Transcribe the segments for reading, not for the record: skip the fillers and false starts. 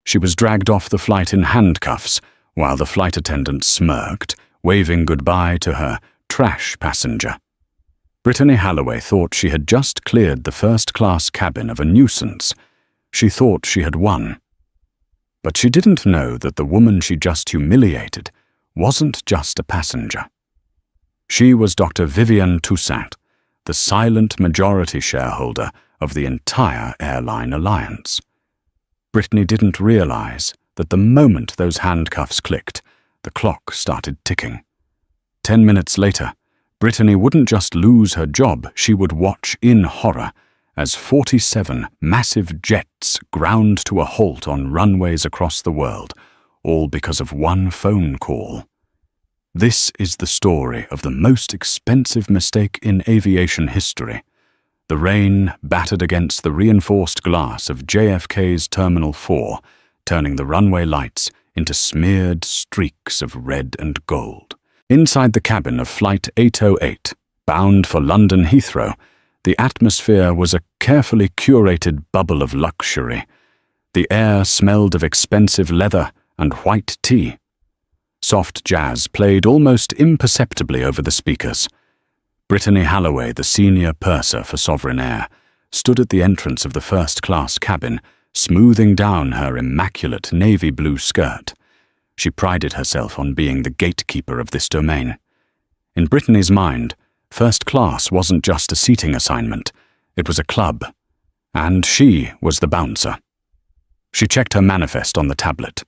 She was dragged off the flight in handcuffs, while the flight attendant smirked, waving goodbye to her trash passenger. Brittany Halloway thought she had just cleared the first-class cabin of a nuisance. She thought she had won. But she didn't know that the woman she just humiliated wasn't just a passenger. She was Dr. Vivienne Toussaint, the silent majority shareholder of the entire airline alliance. Brittany didn't realize that the moment those handcuffs clicked, the clock started ticking. 10 minutes later, Brittany wouldn't just lose her job, she would watch in horror as 47 massive jets ground to a halt on runways across the world, all because of one phone call. This is the story of the most expensive mistake in aviation history. The rain battered against the reinforced glass of JFK's Terminal 4, turning the runway lights into smeared streaks of red and gold. Inside the cabin of Flight 808, bound for London Heathrow, the atmosphere was a carefully curated bubble of luxury. The air smelled of expensive leather and white tea. Soft jazz played almost imperceptibly over the speakers. Brittany Halloway, the senior purser for Sovereign Air, stood at the entrance of the first-class cabin, smoothing down her immaculate navy blue skirt. She prided herself on being the gatekeeper of this domain. In Brittany's mind, first class wasn't just a seating assignment, it was a club, and she was the bouncer. She checked her manifest on the tablet.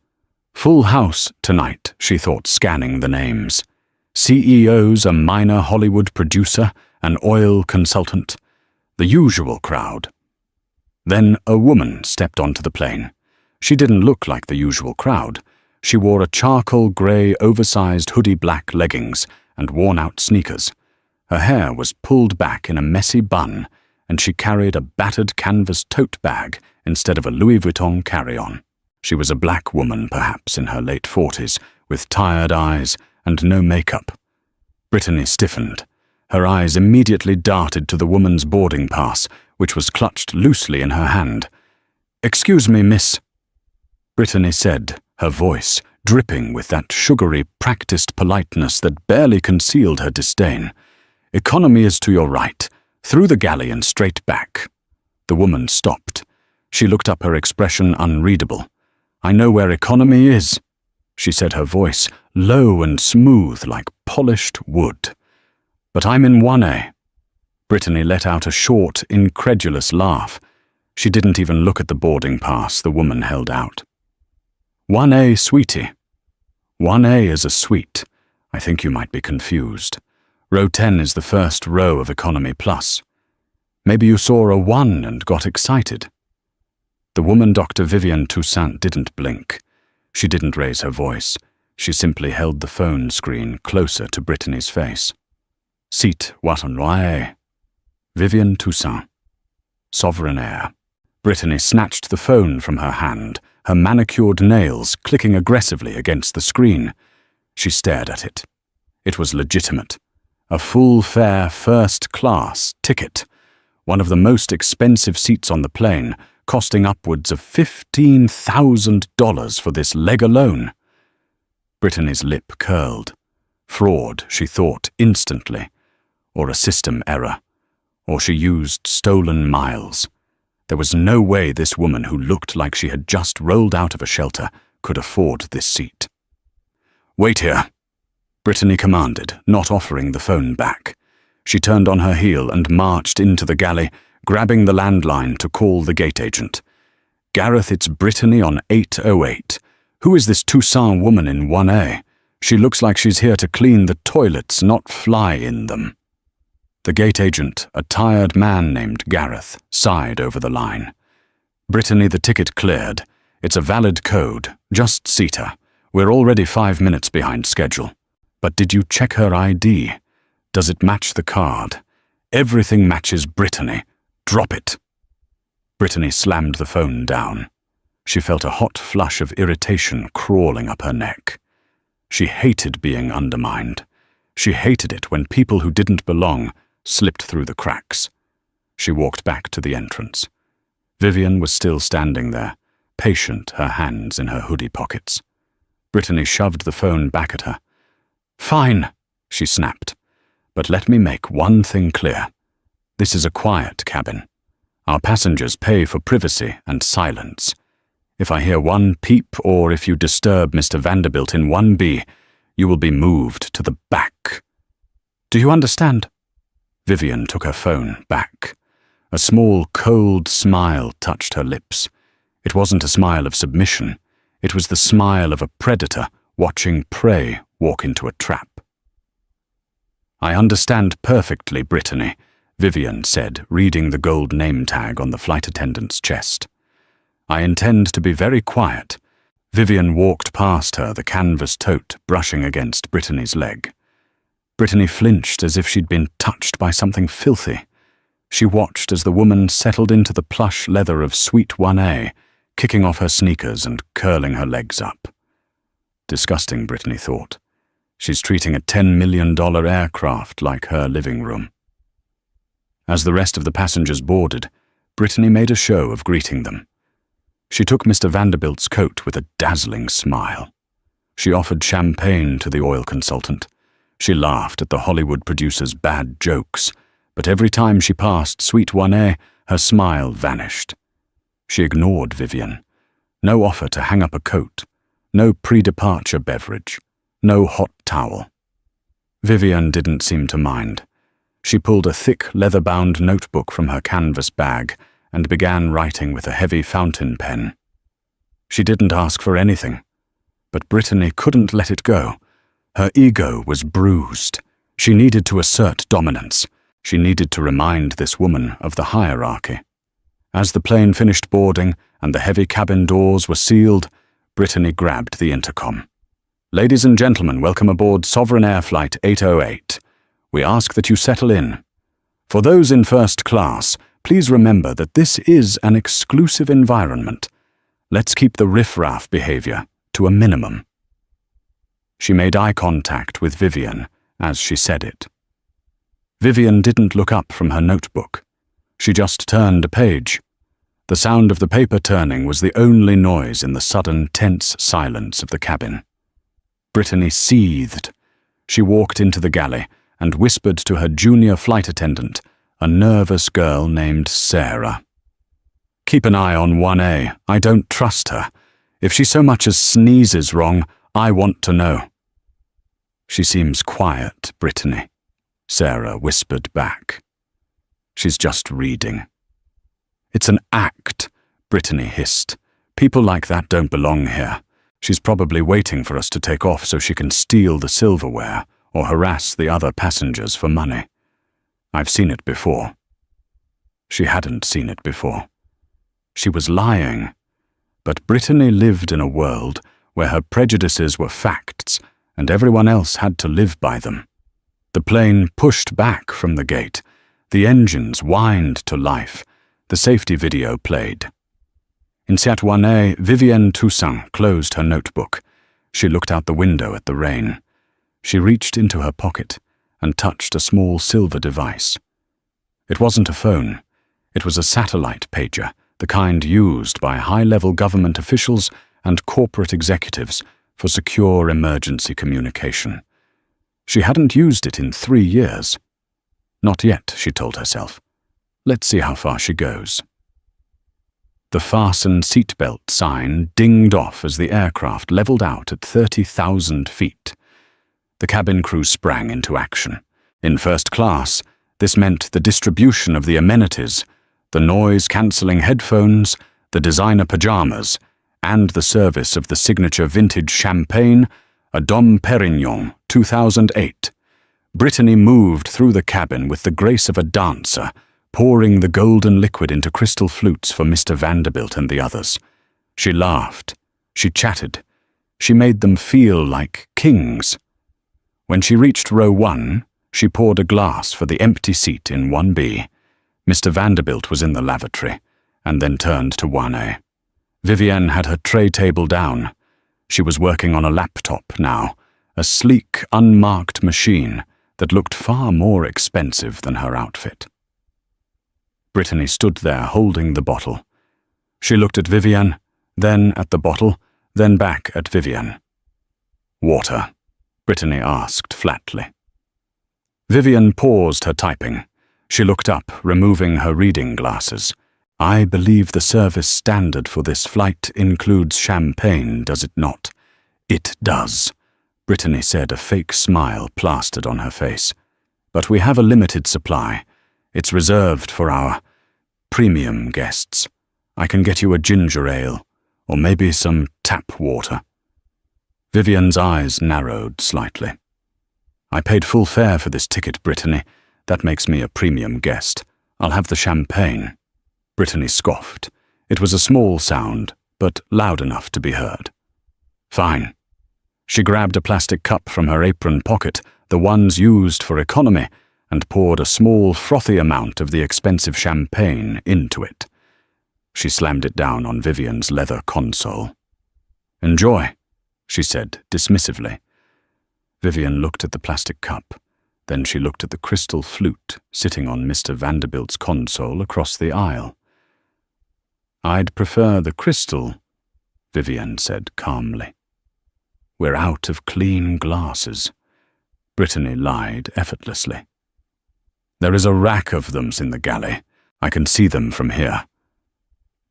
Full house tonight, she thought, scanning the names. CEO's a minor Hollywood producer, an oil consultant. The usual crowd. Then a woman stepped onto the plane. She didn't look like the usual crowd. She wore a charcoal grey, oversized hoodie black leggings and worn-out sneakers. Her hair was pulled back in a messy bun, and she carried a battered canvas tote bag instead of a Louis Vuitton carry-on. She was a black woman, perhaps in her late 40s, with tired eyes and no makeup. Brittany stiffened. Her eyes immediately darted to the woman's boarding pass, which was clutched loosely in her hand. "Excuse me, miss," Brittany said, her voice dripping with that sugary, practiced politeness that barely concealed her disdain. "Economy is to your right, through the galley and straight back." The woman stopped. She looked up, her expression unreadable. "I know where economy is," she said, her voice low and smooth like polished wood. "But I'm in 1A. Brittany let out a short, incredulous laugh. She didn't even look at the boarding pass the woman held out. 1A, sweetie. 1A is a suite. I think you might be confused. Row 10 is the first row of Economy Plus. Maybe you saw a 1 and got excited." The woman, Dr. Vivienne Toussaint, didn't blink. She didn't raise her voice. She simply held the phone screen closer to Brittany's face. "Seat Watanoae. Vivienne Toussaint. Sovereign Air." Brittany snatched the phone from her hand, her manicured nails clicking aggressively against the screen. She stared at it. It was legitimate. A full-fare first-class ticket. One of the most expensive seats on the plane, costing upwards of $15,000 for this leg alone. Brittany's lip curled. Fraud, she thought instantly. Or a system error. Or she used stolen miles. There was no way this woman, who looked like she had just rolled out of a shelter, could afford this seat. "Wait here," Brittany commanded, not offering the phone back. She turned on her heel and marched into the galley, grabbing the landline to call the gate agent. "Gareth, it's Brittany on 808. Who is this Toussaint woman in 1A? She looks like she's here to clean the toilets, not fly in them." The gate agent, a tired man named Gareth, sighed over the line. "Brittany, the ticket cleared. It's a valid code. Just seat her. We're already 5 minutes behind schedule. But did you check her ID? Does it match the card? Everything matches Brittany. Drop it." Brittany slammed the phone down. She felt a hot flush of irritation crawling up her neck. She hated being undermined. She hated it when people who didn't belong slipped through the cracks. She walked back to the entrance. Vivienne was still standing there, patient, her hands in her hoodie pockets. Brittany shoved the phone back at her. "Fine," she snapped. "But let me make one thing clear. This is a quiet cabin. Our passengers pay for privacy and silence. If I hear one peep or if you disturb Mr. Vanderbilt in 1B, you will be moved to the back. Do you understand?" Vivian took her phone back. A small, cold smile touched her lips. It wasn't a smile of submission. It was the smile of a predator watching prey walk into a trap. "I understand perfectly, Brittany," Vivian said, reading the gold name tag on the flight attendant's chest. "I intend to be very quiet." Vivian walked past her, the canvas tote brushing against Brittany's leg. Brittany flinched as if she'd been touched by something filthy. She watched as the woman settled into the plush leather of Suite 1A, kicking off her sneakers and curling her legs up. Disgusting, Brittany thought. She's treating a $10 million aircraft like her living room. As the rest of the passengers boarded, Brittany made a show of greeting them. She took Mr. Vanderbilt's coat with a dazzling smile. She offered champagne to the oil consultant. She laughed at the Hollywood producer's bad jokes, but every time she passed Suite 1A, her smile vanished. She ignored Vivian. No offer to hang up a coat, no pre-departure beverage, no hot towel. Vivian didn't seem to mind. She pulled a thick, leather-bound notebook from her canvas bag and began writing with a heavy fountain pen. She didn't ask for anything, but Brittany couldn't let it go. Her ego was bruised. She needed to assert dominance. She needed to remind this woman of the hierarchy. As the plane finished boarding and the heavy cabin doors were sealed, Brittany grabbed the intercom. "Ladies and gentlemen, welcome aboard Sovereign Air Flight 808. We ask that you settle in. For those in first class, please remember that this is an exclusive environment. Let's keep the riff-raff behavior to a minimum." She made eye contact with Vivian as she said it. Vivian didn't look up from her notebook. She just turned a page. The sound of the paper turning was the only noise in the sudden, tense silence of the cabin. Brittany seethed. She walked into the galley and whispered to her junior flight attendant, a nervous girl named Sarah. "Keep an eye on 1A. I don't trust her. If she so much as sneezes wrong, I want to know." "She seems quiet, Brittany," Sarah whispered back. "She's just reading." "It's an act," Brittany hissed. "People like that don't belong here. She's probably waiting for us to take off so she can steal the silverware or harass the other passengers for money. I've seen it before." She hadn't seen it before. She was lying. But Brittany lived in a world where her prejudices were facts and everyone else had to live by them. The plane pushed back from the gate. The engines whined to life. The safety video played. In Seat 1A, Vivienne Toussaint closed her notebook. She looked out the window at the rain. She reached into her pocket and touched a small silver device. It wasn't a phone. It was a satellite pager, the kind used by high-level government officials and corporate executives for secure emergency communication. She hadn't used it in 3 years. Not yet, she told herself. Let's see how far she goes. The fasten seatbelt sign dinged off as the aircraft leveled out at 30,000 feet. The cabin crew sprang into action. In first class, this meant the distribution of the amenities, the noise-cancelling headphones, the designer pajamas, and the service of the signature vintage champagne, a Dom Perignon 2008. Brittany moved through the cabin with the grace of a dancer, pouring the golden liquid into crystal flutes for Mr. Vanderbilt and the others. She laughed. She chatted. She made them feel like kings. When she reached row 1, she poured a glass for the empty seat in 1B. Mr. Vanderbilt was in the lavatory, and then turned to 1A. Vivienne had her tray table down. She was working on a laptop now, a sleek, unmarked machine that looked far more expensive than her outfit. Brittany stood there holding the bottle. She looked at Vivienne, then at the bottle, then back at Vivian. "Water?" Brittany asked flatly. Vivian paused her typing. She looked up, removing her reading glasses. "I believe the service standard for this flight includes champagne, does it not?" "It does," Brittany said, a fake smile plastered on her face. "But we have a limited supply. It's reserved for our premium guests. I can get you a ginger ale, or maybe some tap water." Vivian's eyes narrowed slightly. "I paid full fare for this ticket, Brittany. That makes me a premium guest. I'll have the champagne." Brittany scoffed. It was a small sound, but loud enough to be heard. "Fine." She grabbed a plastic cup from her apron pocket, the ones used for economy, and poured a small, frothy amount of the expensive champagne into it. She slammed it down on Vivian's leather console. "Enjoy," she said dismissively. Vivian looked at the plastic cup. Then she looked at the crystal flute sitting on Mr. Vanderbilt's console across the aisle. "I'd prefer the crystal," Vivian said calmly. "We're out of clean glasses," Brittany lied effortlessly. "There is a rack of them in the galley. I can see them from here."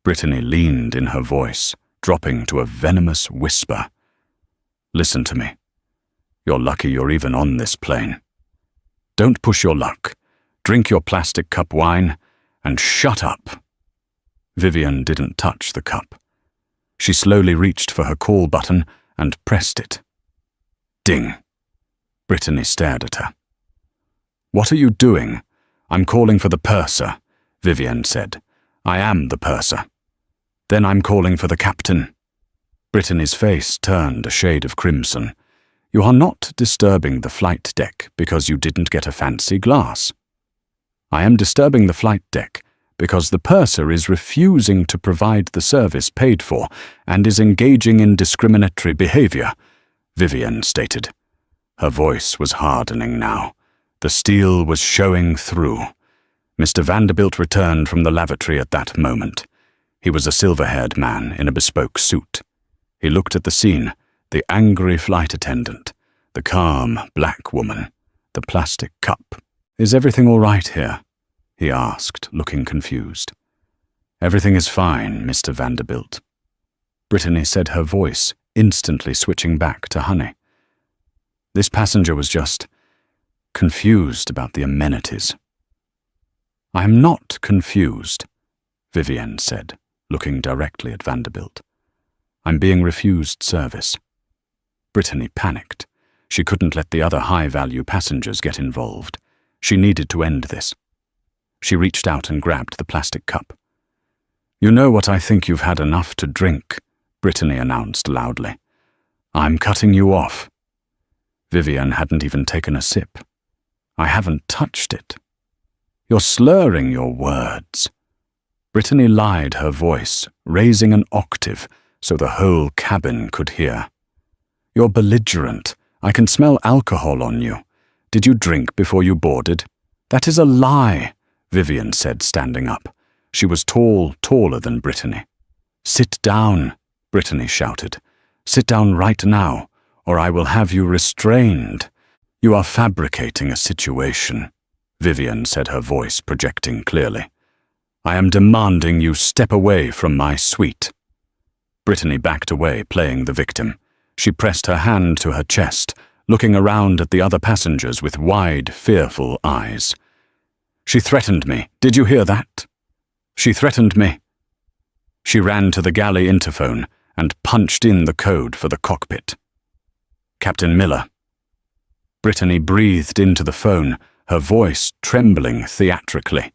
Brittany leaned in her voice, dropping to a venomous whisper. "Listen to me. You're lucky you're even on this plane. Don't push your luck. Drink your plastic cup wine and shut up." Vivian didn't touch the cup. She slowly reached for her call button and pressed it. Ding. Brittany stared at her. "What are you doing?" "I'm calling for the purser," Vivian said. "I am the purser." "Then I'm calling for the captain." Brittany's face turned a shade of crimson. "You are not disturbing the flight deck because you didn't get a fancy glass." "I am disturbing the flight deck because the purser is refusing to provide the service paid for and is engaging in discriminatory behavior," Vivian stated. Her voice was hardening now. The steel was showing through. Mr. Vanderbilt returned from the lavatory at that moment. He was a silver-haired man in a bespoke suit. He looked at the scene, the angry flight attendant, the calm black woman, the plastic cup. "Is everything all right here?" he asked, looking confused. "Everything is fine, Mr. Vanderbilt," Brittany said, her voice instantly switching back to honey. "This passenger was just confused about the amenities." "I am not confused," Vivian said, looking directly at Vanderbilt. "I'm being refused service." Brittany panicked. She couldn't let the other high-value passengers get involved. She needed to end this. She reached out and grabbed the plastic cup. "You know what, I think you've had enough to drink," Brittany announced loudly. "I'm cutting you off." Vivian hadn't even taken a sip. "I haven't touched it." "You're slurring your words." Brittany lied, her voice, raising an octave so the whole cabin could hear. "You're belligerent. I can smell alcohol on you. Did you drink before you boarded?" "That is a lie," Vivian said, standing up. She was taller than Brittany. "Sit down," Brittany shouted. "Sit down right now, or I will have you restrained." "You are fabricating a situation," Vivian said, her voice projecting clearly. "I am demanding you step away from my suite." Brittany backed away, playing the victim. She pressed her hand to her chest, looking around at the other passengers with wide, fearful eyes. "She threatened me. Did you hear that? She threatened me." She ran to the galley interphone and punched in the code for the cockpit. "Captain Miller." Brittany breathed into the phone, her voice trembling theatrically.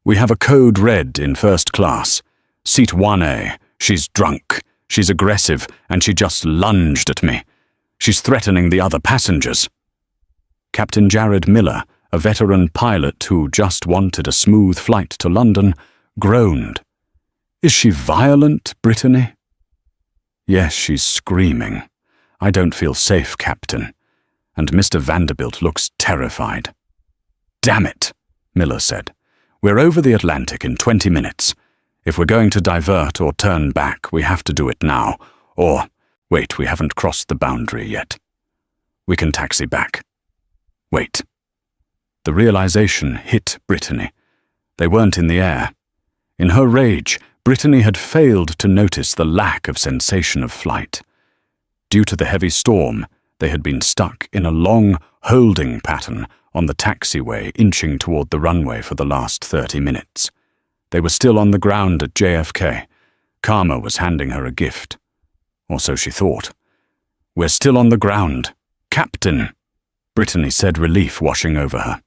"We have a code red in first class. Seat 1A. She's drunk. She's aggressive, and she just lunged at me. She's threatening the other passengers." Captain Jared Miller, a veteran pilot who just wanted a smooth flight to London, groaned. "Is she violent, Brittany?" "Yes, she's screaming. I don't feel safe, Captain. And Mr. Vanderbilt looks terrified." "Damn it," Miller said. "We're over the Atlantic in 20 minutes. If we're going to divert or turn back, we have to do it now. Or, wait, we haven't crossed the boundary yet. We can taxi back. Wait. The realization hit Brittany. They weren't in the air. In her rage, Brittany had failed to notice the lack of sensation of flight. Due to the heavy storm, they had been stuck in a long holding pattern on the taxiway inching toward the runway for the last 30 minutes. They were still on the ground at JFK. Karma was handing her a gift. Or so she thought. "We're still on the ground. Captain," Brittany said, relief washing over her.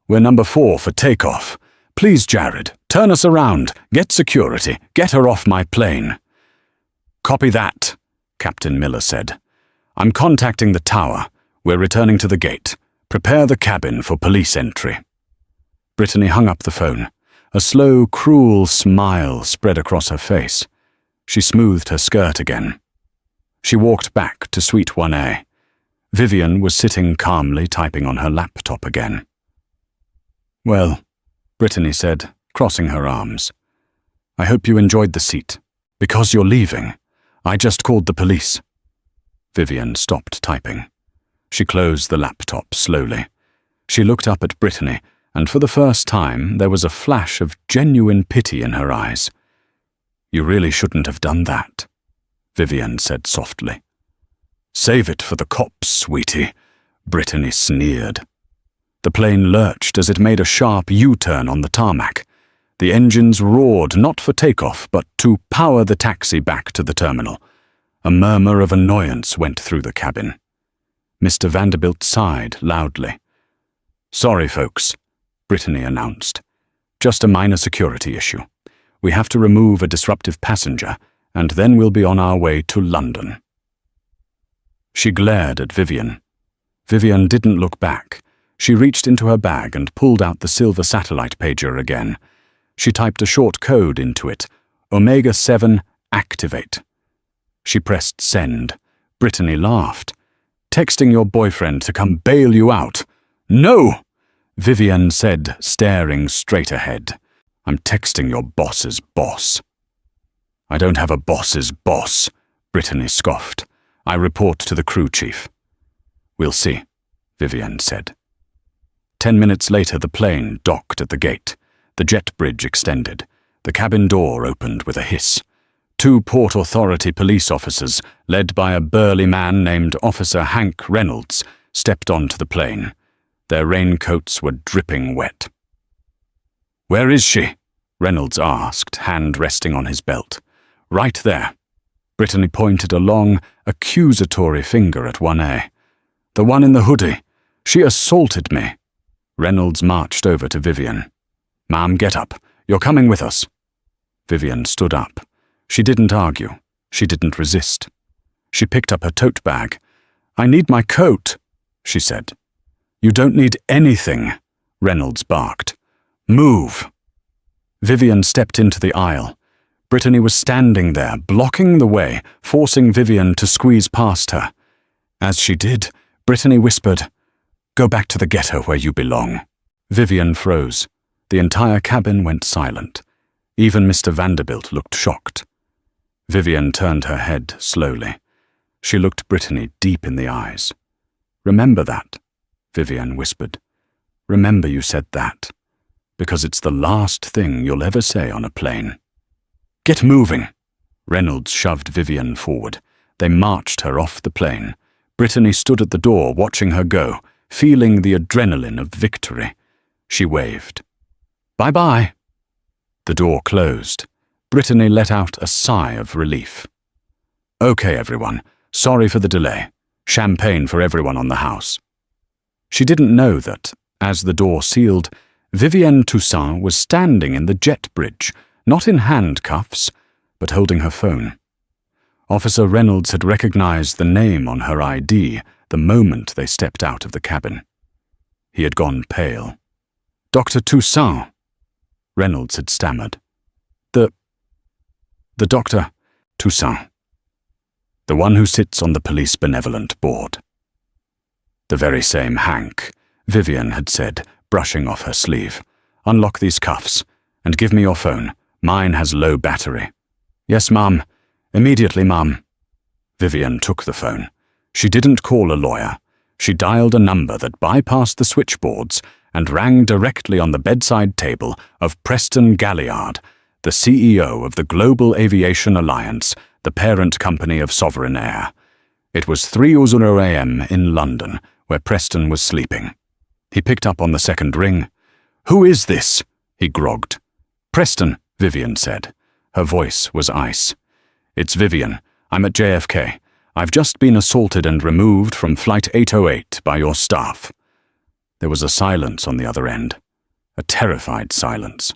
"We're number 4 for takeoff. Please, Jared, turn us around. Get security. Get her off my plane." "Copy that," Captain Miller said. "I'm contacting the tower. We're returning to the gate. Prepare the cabin for police entry." Brittany hung up the phone. A slow, cruel smile spread across her face. She smoothed her skirt again. She walked back to Suite 1A. Vivian was sitting calmly typing on her laptop again. "Well," Brittany said, crossing her arms, "I hope you enjoyed the seat. Because you're leaving, I just called the police." Vivian stopped typing. She closed the laptop slowly. She looked up at Brittany, and for the first time there was a flash of genuine pity in her eyes. "You really shouldn't have done that," Vivian said softly. "Save it for the cops, sweetie," Brittany sneered. The plane lurched as it made a sharp U-turn on the tarmac. The engines roared not for takeoff, but to power the taxi back to the terminal. A murmur of annoyance went through the cabin. Mr. Vanderbilt sighed loudly. "Sorry, folks," Brittany announced. "Just a minor security issue. We have to remove a disruptive passenger, and then we'll be on our way to London." She glared at Vivian. Vivian didn't look back. She reached into her bag and pulled out the silver satellite pager again. She typed a short code into it. Omega-7 activate. She pressed send. Brittany laughed. "Texting your boyfriend to come bail you out." "No!" Vivian said, staring straight ahead. "I'm texting your boss's boss." "I don't have a boss's boss," Brittany scoffed. "I report to the crew chief." "We'll see," Vivian said. 10 minutes later, the plane docked at the gate. The jet bridge extended. The cabin door opened with a hiss. 2 Port Authority police officers, led by a burly man named Officer Hank Reynolds, stepped onto the plane. Their raincoats were dripping wet. "Where is she?" Reynolds asked, hand resting on his belt. "Right there." Brittany pointed a long, accusatory finger at 1A. "The one in the hoodie. She assaulted me." Reynolds marched over to Vivian. "Ma'am, get up. You're coming with us." Vivian stood up. She didn't argue. She didn't resist. She picked up her tote bag. "I need my coat," she said. "You don't need anything," Reynolds barked. "Move." Vivian stepped into the aisle. Brittany was standing there, blocking the way, forcing Vivian to squeeze past her. As she did, Brittany whispered, "Go back to the ghetto where you belong." Vivian froze. The entire cabin went silent. Even Mr. Vanderbilt looked shocked. Vivian turned her head slowly. She looked Brittany deep in the eyes. "Remember that," Vivian whispered. "Remember you said that, because it's the last thing you'll ever say on a plane." "Get moving!" Reynolds shoved Vivian forward. They marched her off the plane. Brittany stood at the door watching her go, feeling the adrenaline of victory. She waved. "Bye-bye." The door closed. Brittany let out a sigh of relief. "Okay, everyone. Sorry for the delay. Champagne for everyone on the house." She didn't know that, as the door sealed, Vivienne Toussaint was standing in the jet bridge, not in handcuffs, but holding her phone. Officer Reynolds had recognized the name on her ID the moment they stepped out of the cabin. He had gone pale. "Dr. Toussaint," Reynolds had stammered. The Dr. Toussaint. The one who sits on the police benevolent board." "The very same Hank," Vivian had said, brushing off her sleeve. "Unlock these cuffs, and give me your phone. Mine has low battery. Yes, ma'am. Immediately, ma'am. Vivian took the phone. She didn't call a lawyer. She dialed a number that bypassed the switchboards and rang directly on the bedside table of Preston Galliard, the CEO of the Global Aviation Alliance, the parent company of Sovereign Air. It was 3:00 a.m. in London, where Preston was sleeping. He picked up on the second ring. "Who is this?" he grogged. "Preston," Vivian said. Her voice was ice. "It's Vivian. I'm at JFK. I've just been assaulted and removed from Flight 808 by your staff." There was a silence on the other end, a terrified silence.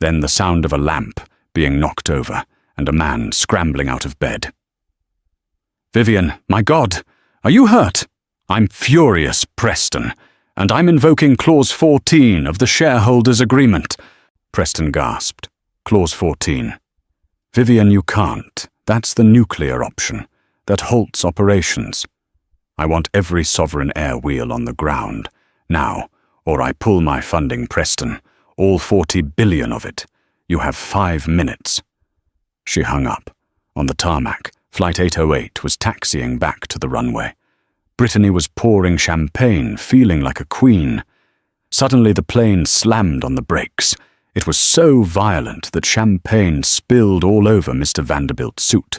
Then the sound of a lamp being knocked over and a man scrambling out of bed. "Vivian, my God, are you hurt?" "I'm furious, Preston, and I'm invoking Clause 14 of the shareholders' agreement," Preston gasped. Clause 14. "Vivian, you can't. That's the nuclear option. That halts operations. I want every Sovereign Air wheel on the ground, now, or I pull my funding, Preston. All 40 billion of it. You have 5 minutes. She hung up. On the tarmac, Flight 808 was taxiing back to the runway. Brittany was pouring champagne, feeling like a queen. Suddenly the plane slammed on the brakes. It was so violent that champagne spilled all over Mr. Vanderbilt's suit.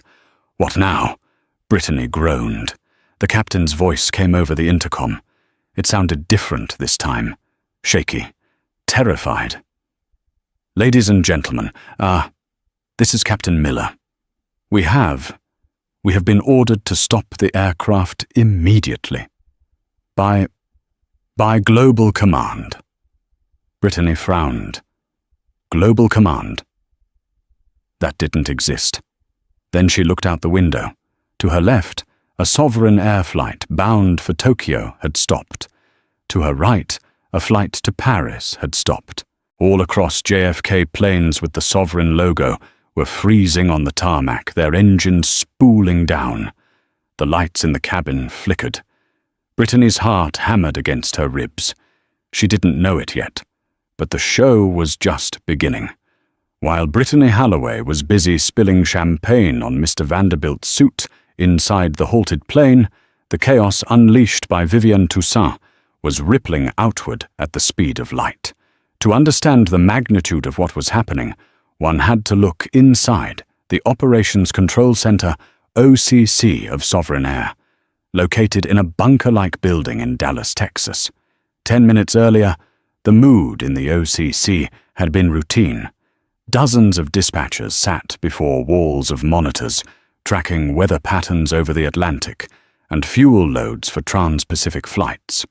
"What now?" Brittany groaned. The captain's voice came over the intercom. It sounded different this time. Shaky. Terrified. "Ladies and gentlemen, this is Captain Miller. We have been ordered to stop the aircraft immediately. By Global Command." Brittany frowned. Global Command. That didn't exist. Then she looked out the window. To her left, a Sovereign Air flight bound for Tokyo had stopped. To her right, a flight to Paris had stopped. All across JFK, planes with the Sovereign logo were freezing on the tarmac, their engines spooling down. The lights in the cabin flickered. Brittany's heart hammered against her ribs. She didn't know it yet, but the show was just beginning. While Brittany Halloway was busy spilling champagne on Mr. Vanderbilt's suit inside the halted plane, the chaos unleashed by Vivian Toussaint was rippling outward at the speed of light. To understand the magnitude of what was happening, one had to look inside the Operations Control Center, OCC, of Sovereign Air, located in a bunker-like building in Dallas, Texas. 10 minutes earlier, the mood in the OCC had been routine. Dozens of dispatchers sat before walls of monitors, tracking weather patterns over the Atlantic and fuel loads for trans-Pacific flights.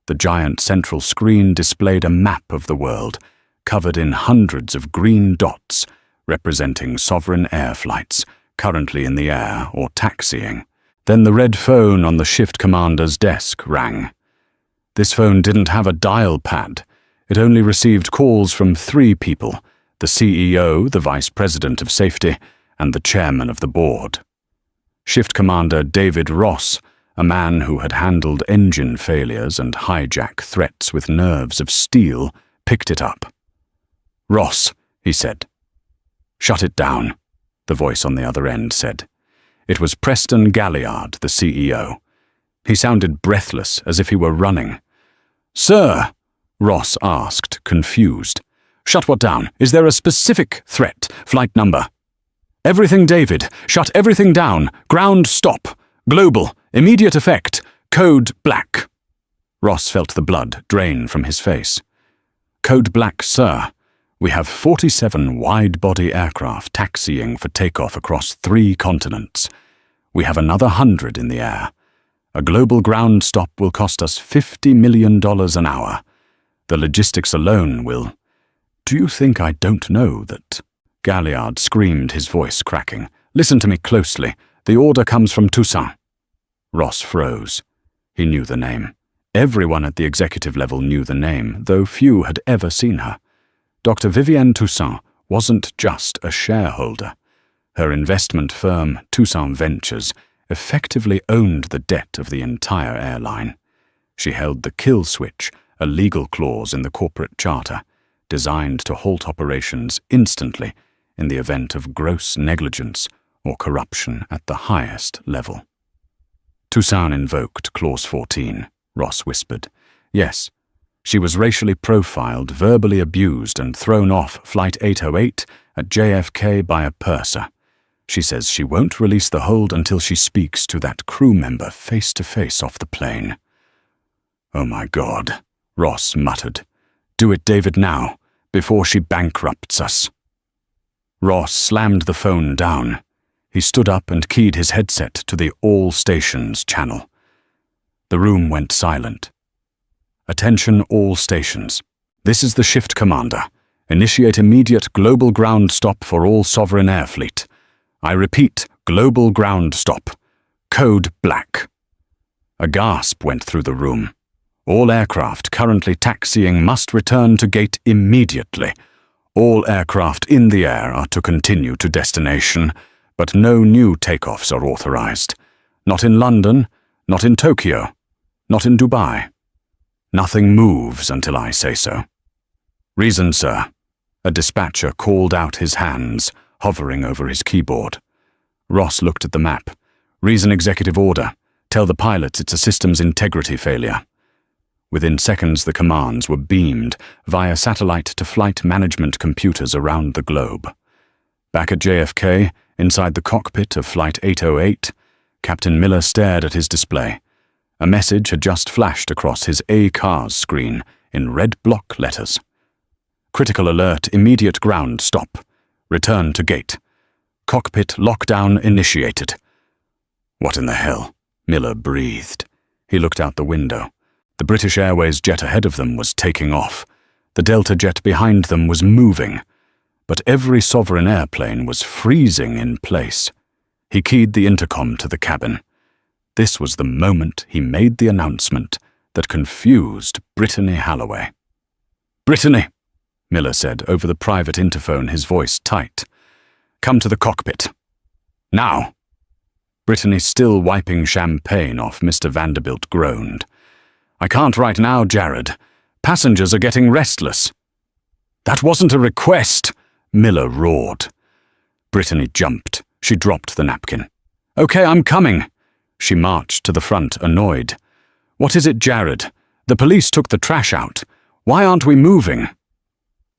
The giant central screen displayed a map of the world, covered in hundreds of green dots, representing Sovereign Air flights currently in the air or taxiing. Then the red phone on the shift commander's desk rang. This phone didn't have a dial pad. It only received calls from 3 people: the CEO, the Vice President of Safety, and the Chairman of the Board. Shift Commander David Ross, a man who had handled engine failures and hijack threats with nerves of steel, picked it up. "Ross," he said. "Shut it down," the voice on the other end said. It was Preston Galliard, the CEO. He sounded breathless, as if he were running. "Sir," Ross asked, confused. "Shut what down? Is there a specific threat? Flight number?" "Everything, David. Shut everything down. Ground stop. Global. Immediate effect. Code black." Ross felt the blood drain from his face. "Code black, sir. We have 47 wide-body aircraft taxiing for takeoff across 3 continents. We have another 100 in the air. A global ground stop will cost us $50 million an hour. The logistics alone will—" "Do you think I don't know that?" Galliard screamed, his voice cracking. "Listen to me closely. The order comes from Toussaint." Ross froze. He knew the name. Everyone at the executive level knew the name, though few had ever seen her. Dr. Vivienne Toussaint wasn't just a shareholder. Her investment firm, Toussaint Ventures, effectively owned the debt of the entire airline. She held the kill switch, a legal clause in the corporate charter, designed to halt operations instantly in the event of gross negligence or corruption at the highest level. Toussaint invoked Clause 14, Ross whispered. Yes, she was racially profiled, verbally abused, and thrown off Flight 808 at JFK by a purser. She says she won't release the hold until she speaks to that crew member face to face off the plane. Oh my God, Ross muttered. Do it, David, now, before she bankrupts us. Ross slammed the phone down. He stood up and keyed his headset to the All Stations channel. The room went silent. Attention all stations. This is the shift commander. Initiate immediate global ground stop for all Sovereign Air Fleet. I repeat, global ground stop. Code black. A gasp went through the room. All aircraft currently taxiing must return to gate immediately. All aircraft in the air are to continue to destination, but no new takeoffs are authorized. Not in London, not in Tokyo, not in Dubai. Nothing moves until I say so. Reason, sir. A dispatcher called out his hands, hovering over his keyboard. Ross looked at the map. Reason executive order. Tell the pilots it's a systems integrity failure. Within seconds, the commands were beamed via satellite to flight management computers around the globe. Back at JFK, inside the cockpit of Flight 808, Captain Miller stared at his display. A message had just flashed across his ACARS screen in red block letters. Critical alert, immediate ground stop. Return to gate. Cockpit lockdown initiated. What in the hell? Miller breathed. He looked out the window. The British Airways jet ahead of them was taking off. The Delta jet behind them was moving. But every Sovereign airplane was freezing in place. He keyed the intercom to the cabin. This was the moment he made the announcement that confused Brittany Halloway. "Brittany," Miller said over the private interphone, his voice tight. "Come to the cockpit. Now." Brittany, still wiping champagne off Mr. Vanderbilt, groaned. "I can't right now, Jared. Passengers are getting restless." "That wasn't a request," Miller roared. Brittany jumped. She dropped the napkin. "Okay, I'm coming." She marched to the front, annoyed. "What is it, Jared? The police took the trash out. Why aren't we moving?"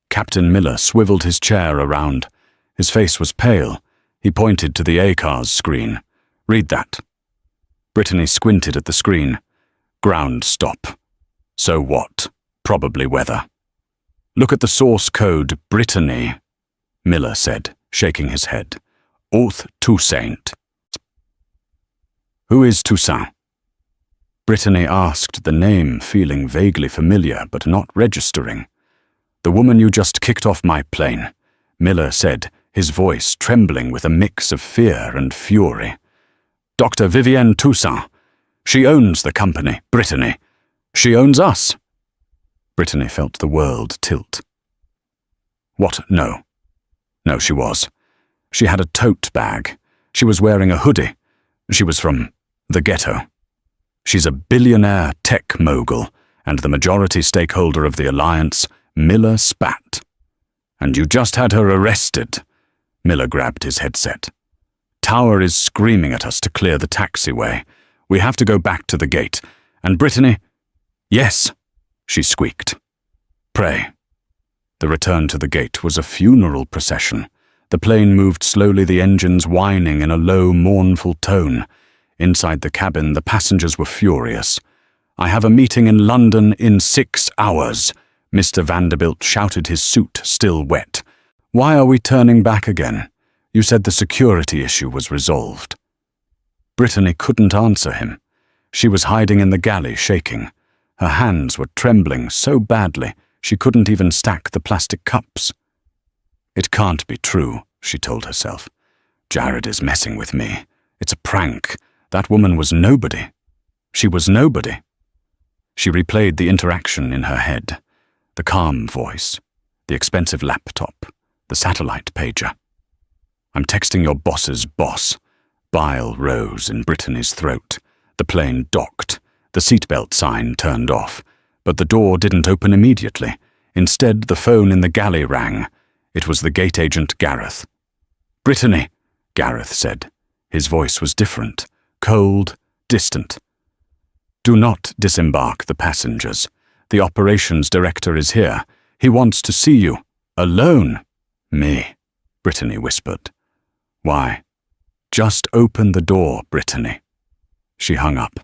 Captain Miller swiveled his chair around. His face was pale. He pointed to the ACARS screen. "Read that." Brittany squinted at the screen. "Ground stop. So what? Probably weather." "Look at the source code, Brittany," Miller said, shaking his head. "Oath Toussaint." "Who is Toussaint?" Brittany asked the name, feeling vaguely familiar but not registering. "The woman you just kicked off my plane," Miller said, his voice trembling with a mix of fear and fury. "Dr. Vivienne Toussaint. She owns the company, Brittany. She owns us." Brittany felt the world tilt. "What? No. No, she was. She had a tote bag. She was wearing a hoodie. She was from the ghetto. She's a billionaire tech mogul and the majority stakeholder of the alliance, Miller spat. And you just had her arrested." Miller grabbed his headset. "Tower is screaming at us to clear the taxiway. We have to go back to the gate. And Brittany—" "Yes," she squeaked. "Pray." The return to the gate was a funeral procession. The plane moved slowly, the engines whining in a low, mournful tone. Inside the cabin, the passengers were furious. "I have a meeting in London in 6 hours," Mr. Vanderbilt shouted, his suit still wet. "Why are we turning back again? You said the security issue was resolved." Brittany couldn't answer him. She was hiding in the galley, shaking. Her hands were trembling so badly she couldn't even stack the plastic cups. "It can't be true," she told herself. "Jared is messing with me. It's a prank. That woman was nobody. She was nobody." She replayed the interaction in her head. The calm voice, the expensive laptop, the satellite pager. "I'm texting your boss's boss." Bile rose in Brittany's throat. The plane docked. The seatbelt sign turned off. But the door didn't open immediately. Instead, the phone in the galley rang. It was the gate agent Gareth. "Brittany," Gareth said. His voice was different, cold, distant. "Do not disembark the passengers. The operations director is here. He wants to see you. Alone." "Me," Brittany whispered. "Why?" "Just open the door, Brittany." She hung up.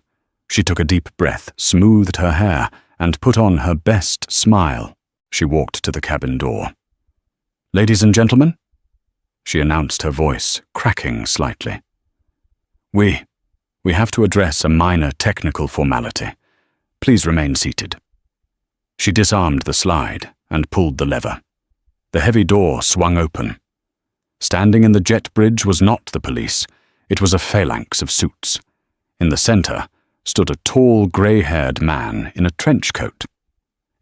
She took a deep breath, smoothed her hair, and put on her best smile. She walked to the cabin door. "Ladies and gentlemen," she announced, her voice cracking slightly. We have to address a minor technical formality. Please remain seated." She disarmed the slide and pulled the lever. The heavy door swung open. Standing in the jet bridge was not the police. It was a phalanx of suits. In the center stood a tall, grey-haired man in a trench coat.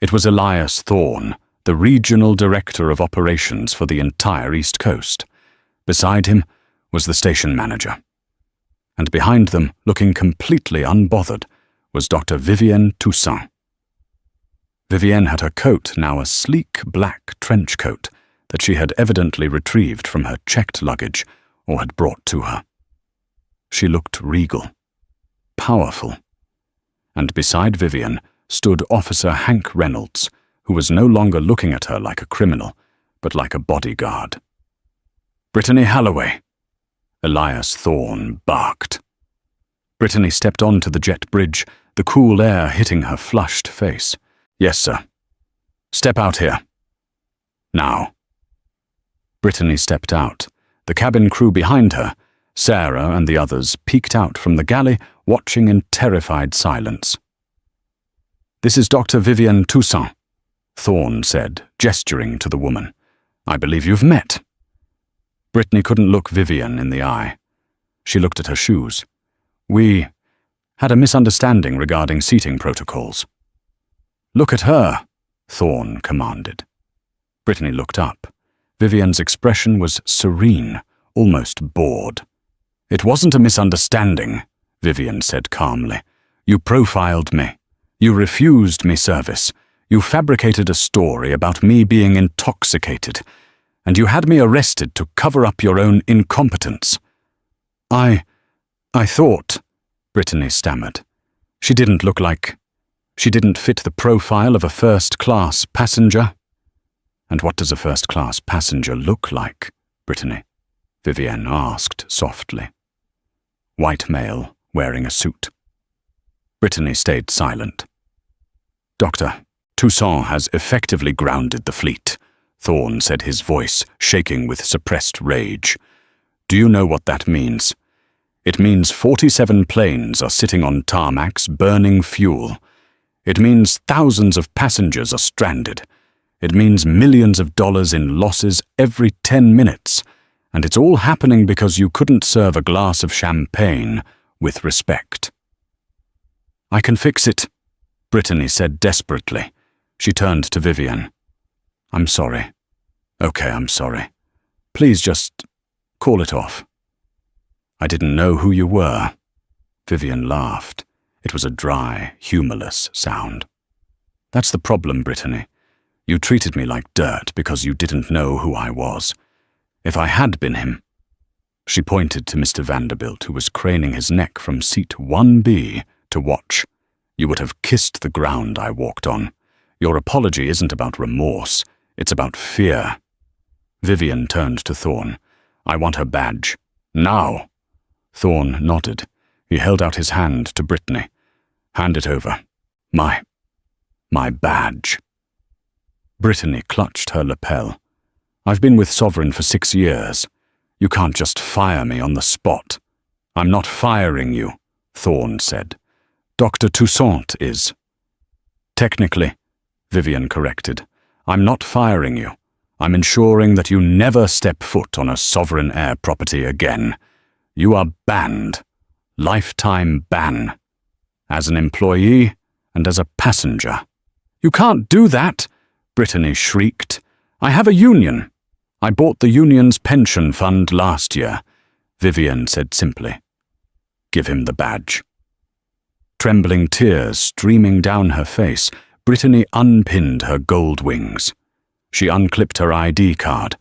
It was Elias Thorne, the regional director of operations for the entire East Coast. Beside him was the station manager. And behind them, looking completely unbothered, was Dr. Vivienne Toussaint. Vivienne had her coat now a sleek black trench coat that she had evidently retrieved from her checked luggage or had brought to her. She looked regal, powerful. And beside Vivienne stood Officer Hank Reynolds, who was no longer looking at her like a criminal, but like a bodyguard. "Brittany Halloway," Elias Thorne barked. Brittany stepped onto the jet bridge, the cool air hitting her flushed face. "Yes, sir." "Step out here. Now." Brittany stepped out. The cabin crew behind her, Sarah and the others, peeked out from the galley, watching in terrified silence. "This is Dr. Vivienne Toussaint," Thorne said, gesturing to the woman. "I believe you've met." Brittany couldn't look Vivienne in the eye. She looked at her shoes. "We had a misunderstanding regarding seating protocols." "Look at her," Thorne commanded. Brittany looked up. Vivienne's expression was serene, almost bored. "It wasn't a misunderstanding," Vivienne said calmly. "You profiled me. You refused me service. You fabricated a story about me being intoxicated, and you had me arrested to cover up your own incompetence." I thought," Brittany stammered. She didn't fit the profile of a first-class passenger." "And what does a first-class passenger look like, Brittany?" Vivienne asked softly. "White male, wearing a suit." Brittany stayed silent. "Dr. Toussaint has effectively grounded the fleet," Thorne said, his voice shaking with suppressed rage. "Do you know what that means? It means 47 planes are sitting on tarmacs burning fuel. It means thousands of passengers are stranded. It means millions of dollars in losses every 10 minutes. And it's all happening because you couldn't serve a glass of champagne with respect." "I can fix it," Brittany said desperately. She turned to Vivienne. "I'm sorry. Okay, I'm sorry. Please just call it off." "I didn't know who you were." Vivienne laughed. It was a dry, humorless sound. "That's the problem, Brittany. You treated me like dirt because you didn't know who I was. If I had been him—" She pointed to Mr. Vanderbilt, who was craning his neck from seat 1B to watch. "You would have kissed the ground I walked on. Your apology isn't about remorse. It's about fear." Vivienne turned to Thorne. "I want her badge. Now." Thorne nodded. He held out his hand to Brittany. "Hand it over. My badge." Brittany clutched her lapel. "I've been with Sovereign for 6 years. You can't just fire me on the spot." "I'm not firing you," Thorne said. "Dr. Toussaint is." "Technically," Vivienne corrected, "I'm not firing you. I'm ensuring that you never step foot on a Sovereign Air property again. You are banned. Lifetime ban. As an employee and as a passenger." "You can't do that," Brittany shrieked. "I have a union." "I bought the union's pension fund last year," Vivienne said simply. "Give him the badge." Trembling tears streaming down her face, Brittany unpinned her gold wings. She unclipped her ID card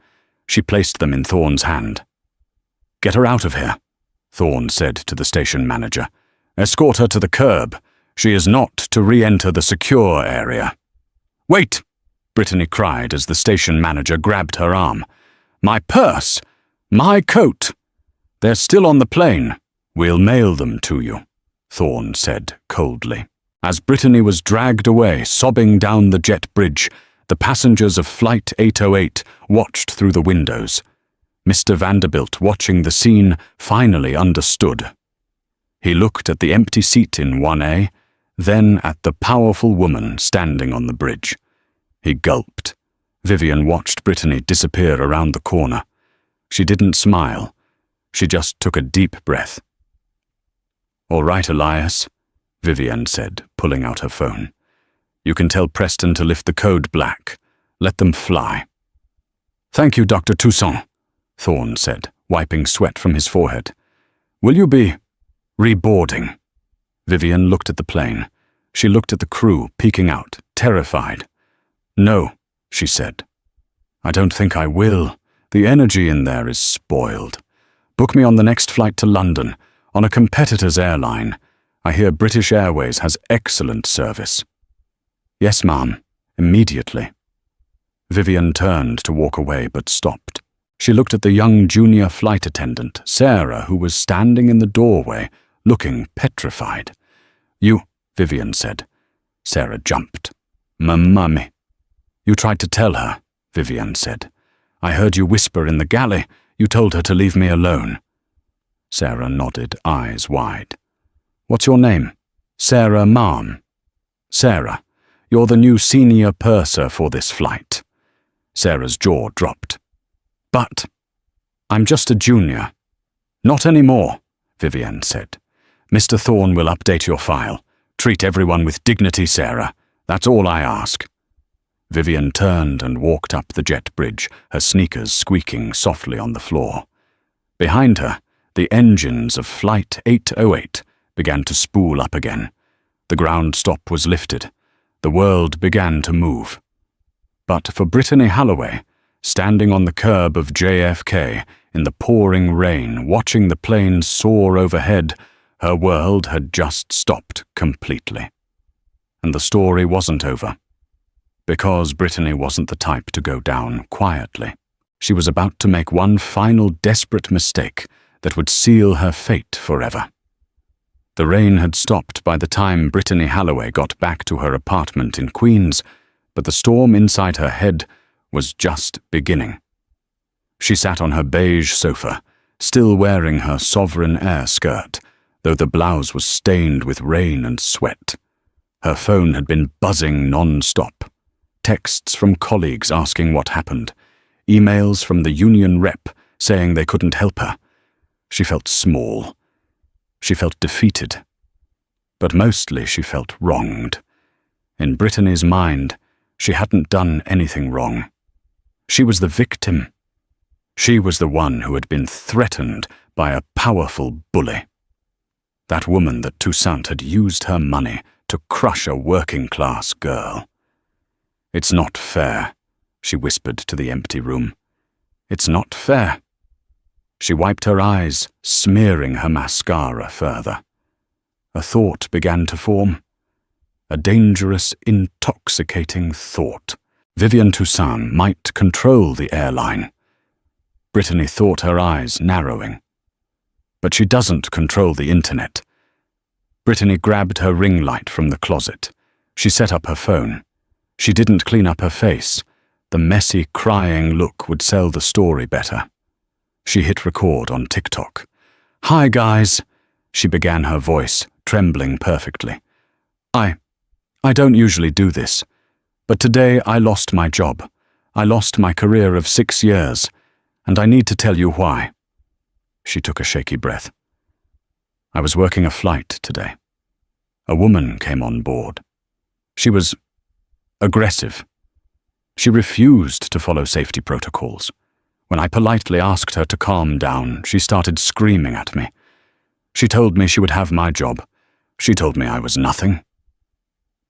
She placed them in Thorne's hand. "Get her out of here," Thorne said to the station manager. "Escort her to the curb. She is not to re-enter the secure area." "Wait!" Brittany cried as the station manager grabbed her arm. "My purse! My coat! They're still on the plane. We'll mail them to you," Thorne said coldly. As Brittany was dragged away, sobbing down the jet bridge, the passengers of Flight 808 watched through the windows. Mr. Vanderbilt, watching the scene, finally understood. He looked at the empty seat in 1A, then at the powerful woman standing on the bridge. He gulped. Vivian watched Brittany disappear around the corner. She didn't smile. She just took a deep breath. "All right, Elias," Vivian said, pulling out her phone. "You can tell Preston to lift the code black. Let them fly." "Thank you, Dr. Toussaint," Thorne said, wiping sweat from his forehead. "Will you be reboarding?" Vivian looked at the plane. She looked at the crew, peeking out, terrified. "No," she said. "I don't think I will. The energy in there is spoiled. Book me on the next flight to London, on a competitor's airline. I hear British Airways has excellent service." "Yes, ma'am. Immediately." Vivian turned to walk away but stopped. She looked at the young junior flight attendant, Sarah, who was standing in the doorway, looking petrified. "You," Vivian said. Sarah jumped. "Mummy." "You tried to tell her," Vivian said. "I heard you whisper in the galley. You told her to leave me alone." Sarah nodded, eyes wide. "What's your name?" "Sarah Ma'am." "Sarah, you're the new senior purser for this flight." Sarah's jaw dropped. "But I'm just a junior." "Not anymore," Vivian said. "Mr. Thorne will update your file. Treat everyone with dignity, Sarah. That's all I ask." Vivian turned and walked up the jet bridge, her sneakers squeaking softly on the floor. Behind her, the engines of Flight 808 began to spool up again. The ground stop was lifted. The world began to move. But for Brittany Halloway, standing on the curb of JFK in the pouring rain, watching the planes soar overhead, her world had just stopped completely. And the story wasn't over. Because Brittany wasn't the type to go down quietly. She was about to make one final desperate mistake that would seal her fate forever. The rain had stopped by the time Brittany Halloway got back to her apartment in Queens, but the storm inside her head was just beginning. She sat on her beige sofa, still wearing her Sovereign Air skirt, though the blouse was stained with rain and sweat. Her phone had been buzzing non-stop. Texts from colleagues asking what happened. Emails from the union rep saying they couldn't help her. She felt small. She felt defeated. But mostly she felt wronged. In Brittany's mind, she hadn't done anything wrong. She was the victim. She was the one who had been threatened by a powerful bully. That woman that Toussaint had used her money to crush a working-class girl. "It's not fair," she whispered to the empty room. "It's not fair." She wiped her eyes, smearing her mascara further. A thought began to form. A dangerous, intoxicating thought. Vivian Toussaint might control the airline. Brittany thought her eyes narrowing. But she doesn't control the internet. Brittany grabbed her ring light from the closet. She set up her phone. She didn't clean up her face. The messy, crying look would sell the story better. She hit record on TikTok. "Hi, guys," she began, her voice trembling perfectly. I don't usually do this, but today I lost my job. I lost my career of 6 years, and I need to tell you why." She took a shaky breath. "I was working a flight today. A woman came on board. She was aggressive. She refused to follow safety protocols. When I politely asked her to calm down, she started screaming at me. She told me she would have my job. She told me I was nothing."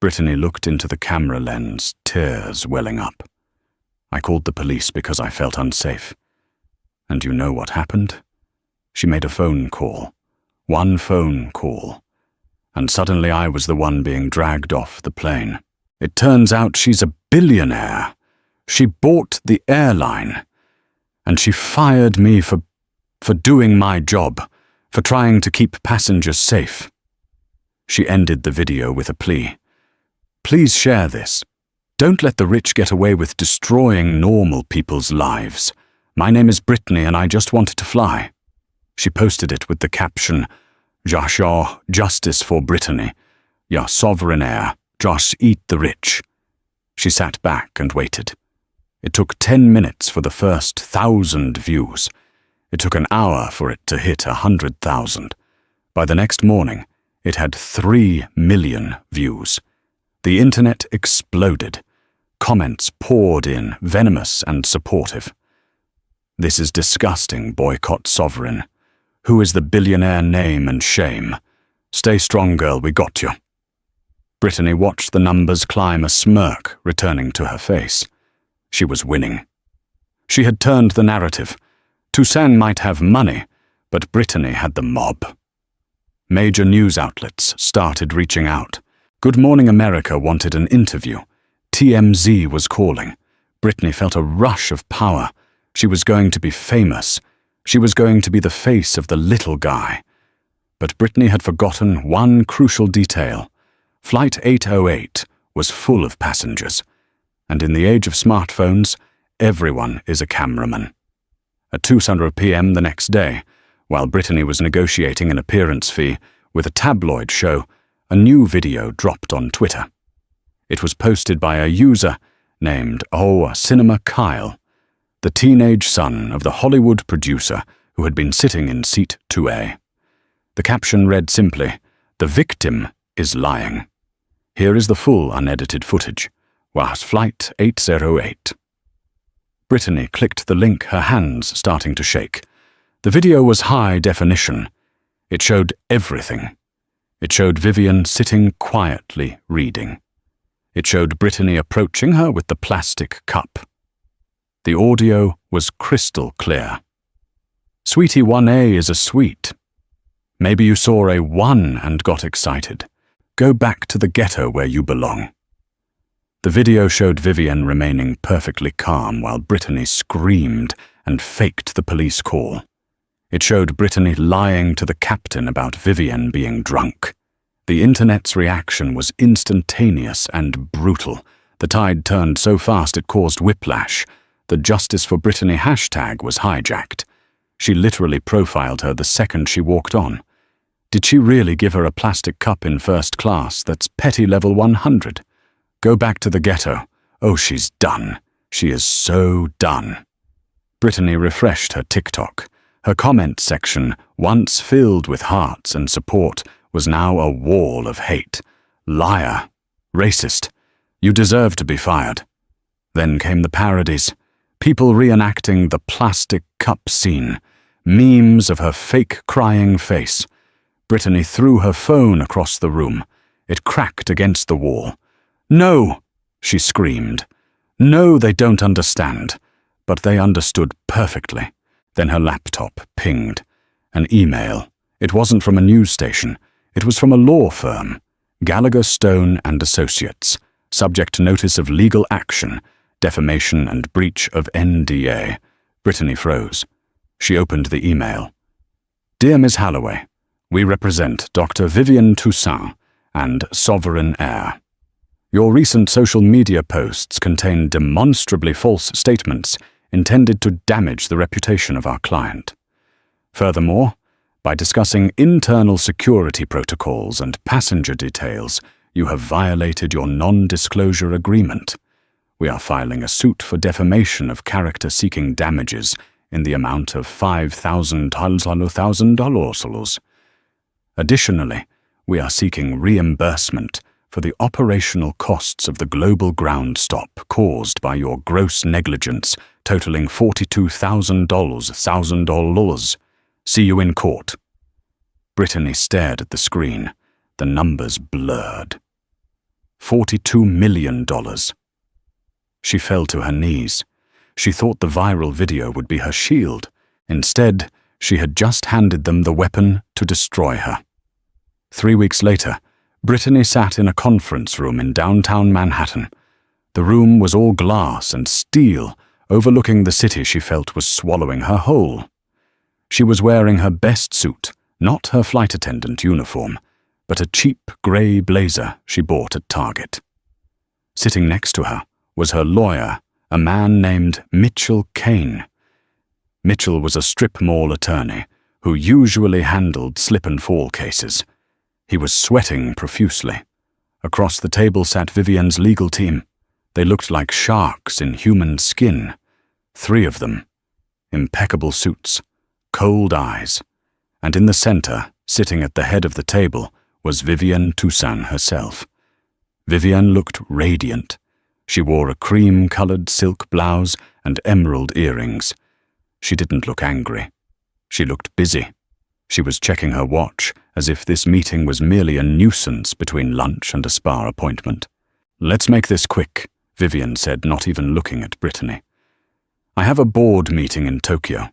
Brittany looked into the camera lens, tears welling up. "I called the police because I felt unsafe. And you know what happened? She made a phone call. One phone call. And suddenly I was the one being dragged off the plane. It turns out she's a billionaire. She bought the airline. And she fired me for doing my job, for trying to keep passengers safe. She ended the video with a plea. Please share this. Don't let the rich get away with destroying normal people's lives. My name is Brittany and I just wanted to fly. She posted it with the caption, Joshua, justice for Brittany. Ya sovereign heir, Josh eat the rich. She sat back and waited. It took 10 minutes for the first 1,000 views. It took an hour for it to hit 100,000. By the next morning, it had 3 million views. The internet exploded. Comments poured in, venomous and supportive. This is disgusting, boycott sovereign. Who is the billionaire name and shame? Stay strong, girl, we got you. Brittany watched the numbers climb, a smirk returning to her face. She was winning. She had turned the narrative. Toussaint might have money, but Brittany had the mob. Major news outlets started reaching out. Good Morning America wanted an interview. TMZ was calling. Brittany felt a rush of power. She was going to be famous. She was going to be the face of the little guy. But Brittany had forgotten one crucial detail. Flight 808 was full of passengers. And in the age of smartphones, everyone is a cameraman. At 2:00 p.m. the next day, while Brittany was negotiating an appearance fee with a tabloid show, a new video dropped on Twitter. It was posted by a user named Cinema Kyle, the teenage son of the Hollywood producer who had been sitting in seat 2A. The caption read simply, "The victim is lying." Here is the full unedited footage. Was Flight 808. Brittany clicked the link, her hands starting to shake. The video was high definition. It showed everything. It showed Vivian sitting quietly reading. It showed Brittany approaching her with the plastic cup. The audio was crystal clear. Sweetie 1A is a sweet. Maybe you saw a 1 and got excited. Go back to the ghetto where you belong. The video showed Vivian remaining perfectly calm while Brittany screamed and faked the police call. It showed Brittany lying to the captain about Vivian being drunk. The internet's reaction was instantaneous and brutal. The tide turned so fast it caused whiplash. The Justice for Brittany hashtag was hijacked. She literally profiled her the second she walked on. Did she really give her a plastic cup in first class that's petty level 100? Go back to the ghetto. Oh, she's done. She is so done. Brittany refreshed her TikTok. Her comment section, once filled with hearts and support, was now a wall of hate. Liar. Racist. You deserve to be fired. Then came the parodies. People reenacting the plastic cup scene. Memes of her fake crying face. Brittany threw her phone across the room. It cracked against the wall. No, she screamed. No, they don't understand. But they understood perfectly. Then her laptop pinged. An email. It wasn't from a news station. It was from a law firm. Gallagher, Stone and Associates. Subject to notice of legal action, defamation and breach of NDA. Brittany froze. She opened the email. Dear Ms. Halloway, we represent Dr. Vivian Toussaint and Sovereign Heir. Your recent social media posts contain demonstrably false statements intended to damage the reputation of our client. Furthermore, by discussing internal security protocols and passenger details, you have violated your non-disclosure agreement. We are filing a suit for defamation of character seeking damages in the amount of $5,000. Additionally, we are seeking reimbursement for the operational costs of the global ground stop caused by your gross negligence, totaling $42,000. See you in court. Brittany stared at the screen. The numbers blurred. $42 million. She fell to her knees. She thought the viral video would be her shield. Instead, she had just handed them the weapon to destroy her. 3 weeks later, Brittany sat in a conference room in downtown Manhattan. The room was all glass and steel, overlooking the city she felt was swallowing her whole. She was wearing her best suit, not her flight attendant uniform, but a cheap grey blazer she bought at Target. Sitting next to her was her lawyer, a man named Mitchell Kane. Mitchell was a strip mall attorney who usually handled slip-and-fall cases. He was sweating profusely. Across the table sat Vivian's legal team. They looked like sharks in human skin. 3 of them. Impeccable suits, cold eyes. And in the center, sitting at the head of the table, was Vivian Toussaint herself. Vivian looked radiant. She wore a cream-colored silk blouse and emerald earrings. She didn't look angry. She looked busy. She was checking her watch, as if this meeting was merely a nuisance between lunch and a spa appointment. "Let's make this quick," Vivian said, not even looking at Brittany. "I have a board meeting in Tokyo."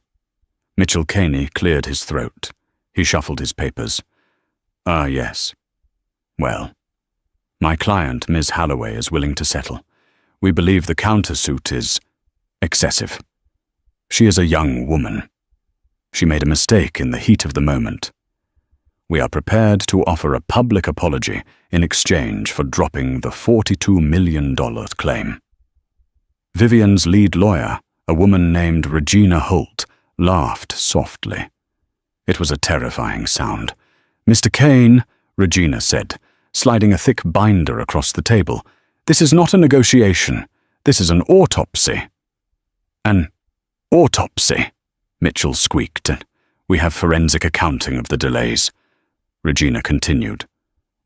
Mitchell Kane cleared his throat. He shuffled his papers. "Ah, yes. Well, my client, Ms. Halloway, is willing to settle. We believe the countersuit is excessive. She is a young woman. She made a mistake in the heat of the moment. We are prepared to offer a public apology in exchange for dropping the $42 million claim." Vivian's lead lawyer, a woman named Regina Holt, laughed softly. It was a terrifying sound. "Mr. Kane," Regina said, sliding a thick binder across the table, "this is not a negotiation. This is an autopsy." "An autopsy," Mitchell squeaked. "We have forensic accounting of the delays." Regina continued.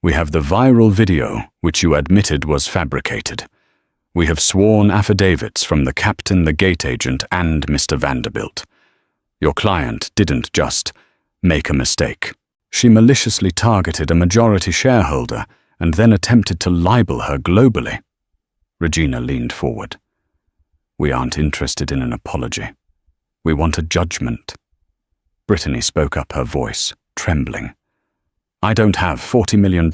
"We have the viral video, which you admitted was fabricated. We have sworn affidavits from the captain, the gate agent, and Mr. Vanderbilt. Your client didn't just make a mistake. She maliciously targeted a majority shareholder and then attempted to libel her globally." Regina leaned forward. "We aren't interested in an apology. We want a judgment." Brittany spoke up, her voice trembling. "I don't have $40 million.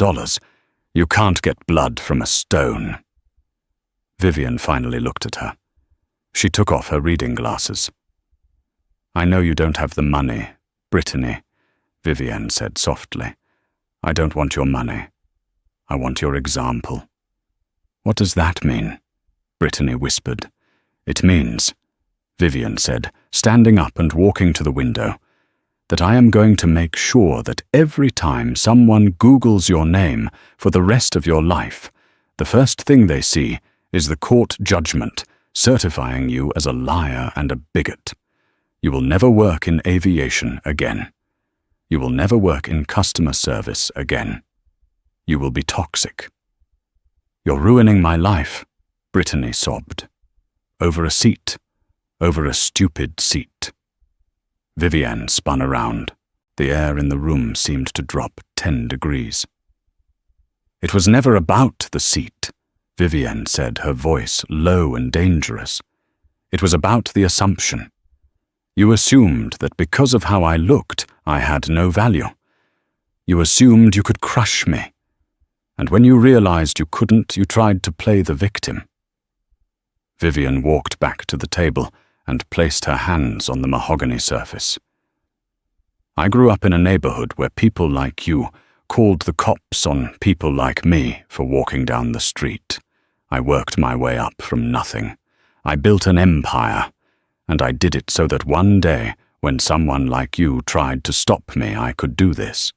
You can't get blood from a stone." Vivian finally looked at her. She took off her reading glasses. "I know you don't have the money, Brittany," Vivian said softly. "I don't want your money. I want your example." "What does that mean?" Brittany whispered. "It means," Vivian said, standing up and walking to the window, "that I am going to make sure that every time someone Googles your name for the rest of your life, the first thing they see is the court judgment certifying you as a liar and a bigot. You will never work in aviation again. You will never work in customer service again. You will be toxic." "You're ruining my life," Brittany sobbed. "Over a seat. Over a stupid seat." Vivian spun around. The air in the room seemed to drop 10 degrees. "It was never about the seat," Vivian said, her voice low and dangerous. "It was about the assumption. You assumed that because of how I looked, I had no value. You assumed you could crush me. And when you realized you couldn't, you tried to play the victim." Vivian walked back to the table and placed her hands on the mahogany surface. "I grew up in a neighborhood where people like you called the cops on people like me for walking down the street. I worked my way up from nothing. I built an empire, and I did it so that one day, when someone like you tried to stop me, I could do this."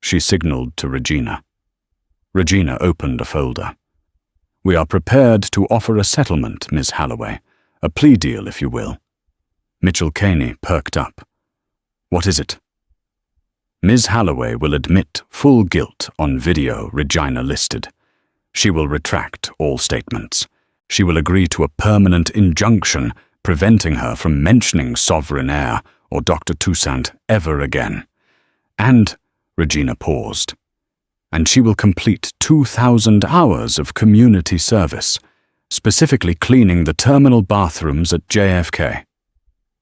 She signaled to Regina. Regina opened a folder. "We are prepared to offer a settlement, Ms. Halloway. A plea deal, if you will." Mitchell Kane perked up. "What is it?" "Ms. Halloway will admit full guilt on video Regina listed. She will retract all statements. She will agree to a permanent injunction preventing her from mentioning Sovereign Air or Dr. Toussaint ever again. And," Regina paused, "and she will complete 2,000 hours of community service, specifically cleaning the terminal bathrooms at JFK."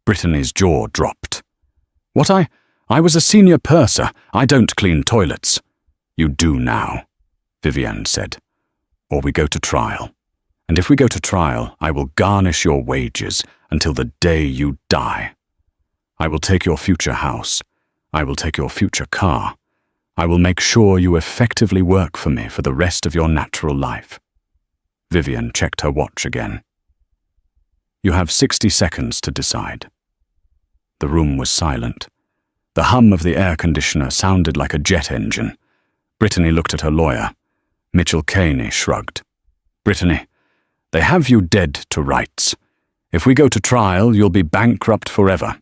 Brittany's jaw dropped. What I was a senior purser. I don't clean toilets. You do now, Vivienne said. Or we go to trial. And if we go to trial, I will garnish your wages until the day you die. I will take your future house. I will take your future car. I will make sure you effectively work for me for the rest of your natural life. Vivienne checked her watch again. You have 60 seconds to decide. The room was silent. The hum of the air conditioner sounded like a jet engine. Brittany looked at her lawyer. Mitchell Caney shrugged. Brittany, they have you dead to rights. If we go to trial, you'll be bankrupt forever.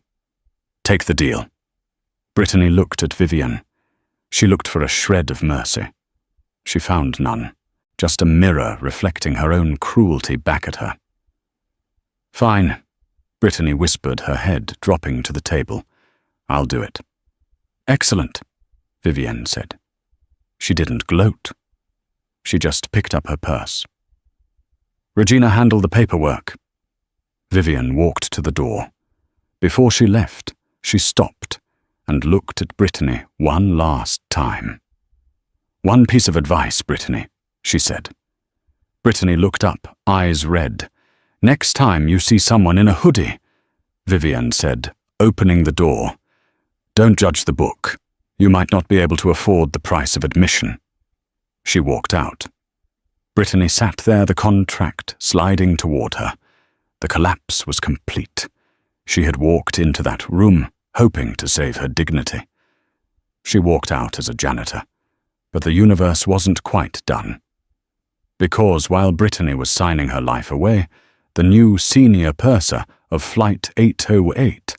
Take the deal. Brittany looked at Vivienne. She looked for a shred of mercy. She found none, just a mirror reflecting her own cruelty back at her. Fine, Brittany whispered, her head dropping to the table. I'll do it. Excellent, Vivienne said. She didn't gloat. She just picked up her purse. Regina, handle the paperwork. Vivienne walked to the door. Before she left, she stopped and looked at Brittany one last time. One piece of advice, Brittany, she said. Brittany looked up, eyes red. Next time you see someone in a hoodie, Vivienne said, opening the door. Don't judge the book. You might not be able to afford the price of admission. She walked out. Brittany sat there, the contract sliding toward her. The collapse was complete. She had walked into that room, hoping to save her dignity. She walked out as a janitor, but the universe wasn't quite done. Because while Brittany was signing her life away, the new senior purser of Flight 808,